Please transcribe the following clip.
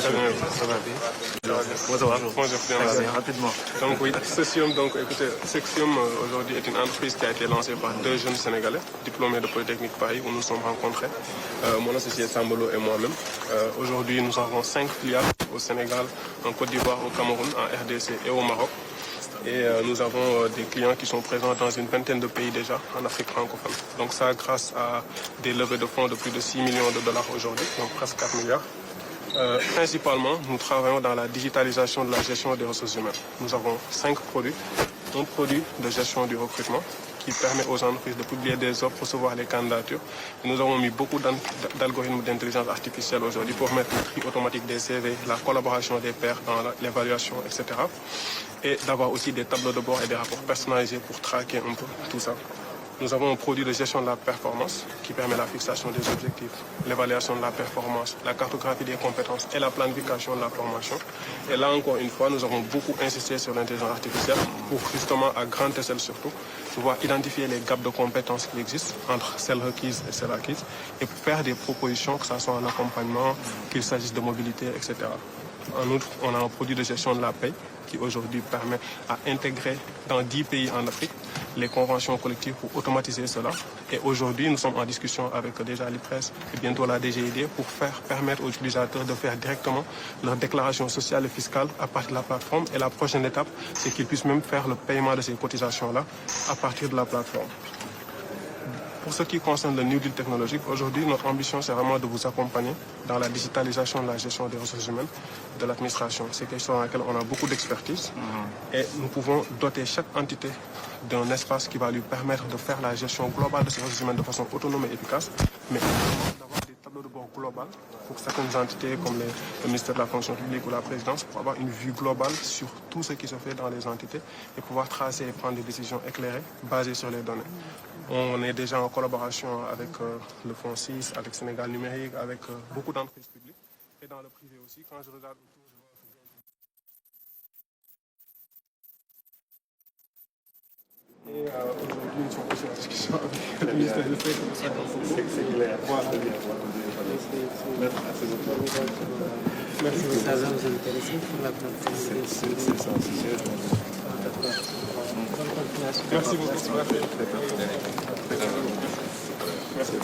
Très bien, ça va bien. Bonjour. Bonjour, bien. Rapidement. Donc oui, Sexium, donc écoutez, Sexium aujourd'hui est une entreprise qui a été lancée par deux jeunes Sénégalais, diplômés de Polytechnique Paris, où nous sommes rencontrés, mon associé Sambolo et moi-même. Aujourd'hui, nous avons 5 filiales au Sénégal, en Côte d'Ivoire, au Cameroun, en RDC et au Maroc. Et nous avons des clients qui sont présents dans une vingtaine de pays déjà en Afrique francophone. Donc ça grâce à des levées de fonds de plus de 6 millions de dollars aujourd'hui, donc presque 4 milliards. Principalement, nous travaillons dans la digitalisation de la gestion des ressources humaines. Nous avons 5 produits. Un produit de gestion du recrutement qui permet aux entreprises de publier des offres, recevoir les candidatures. Et nous avons mis beaucoup d'algorithmes d'intelligence artificielle aujourd'hui pour mettre le tri automatique des CV, la collaboration des pairs dans l'évaluation, etc. Et d'avoir aussi des tableaux de bord et des rapports personnalisés pour traquer un peu tout ça. Nous avons un produit de gestion de la performance qui permet la fixation des objectifs, l'évaluation de la performance, la cartographie des compétences et la planification de la formation. Et là, encore une fois, nous avons beaucoup insisté sur l'intelligence artificielle pour justement, à grande échelle surtout, pouvoir identifier les gaps de compétences qui existent entre celles requises et celles acquises et pour faire des propositions, que ce soit en accompagnement, qu'il s'agisse de mobilité, etc. En outre, on a un produit de gestion de la paie qui aujourd'hui permet à intégrer dans 10 pays en Afrique les conventions collectives pour automatiser cela. Et aujourd'hui, nous sommes en discussion avec déjà l'IPRES et bientôt la DGID pour permettre aux utilisateurs de faire directement leur déclaration sociale et fiscale à partir de la plateforme. Et la prochaine étape, c'est qu'ils puissent même faire le paiement de ces cotisations-là à partir de la plateforme. Pour ce qui concerne le New Deal technologique, aujourd'hui, notre ambition, c'est vraiment de vous accompagner dans la digitalisation de la gestion des ressources humaines de l'administration. C'est quelque chose dans lequel on a beaucoup d'expertise et nous pouvons doter chaque entité d'un espace qui va lui permettre de faire la gestion globale de ses ressources humaines de façon autonome et efficace, mais d'avoir des tableaux de bord global pour certaines entités comme le ministère de la fonction publique ou la présidence pour avoir une vue globale sur tout ce qui se fait dans les entités et pouvoir tracer et prendre des décisions éclairées basées sur les données. On est déjà en collaboration avec le Fonds 6, avec Sénégal Numérique, avec beaucoup d'entreprises publiques et dans le privé aussi. Quand je regarde autour, je vois et aujourd'hui, nous sommes aussi en discussion avec le ministère de l'État. C'est clair. Voilà. Merci beaucoup. Ça va vous intéresser pour la plateforme. C'est ça, Bonne continuation. Merci beaucoup.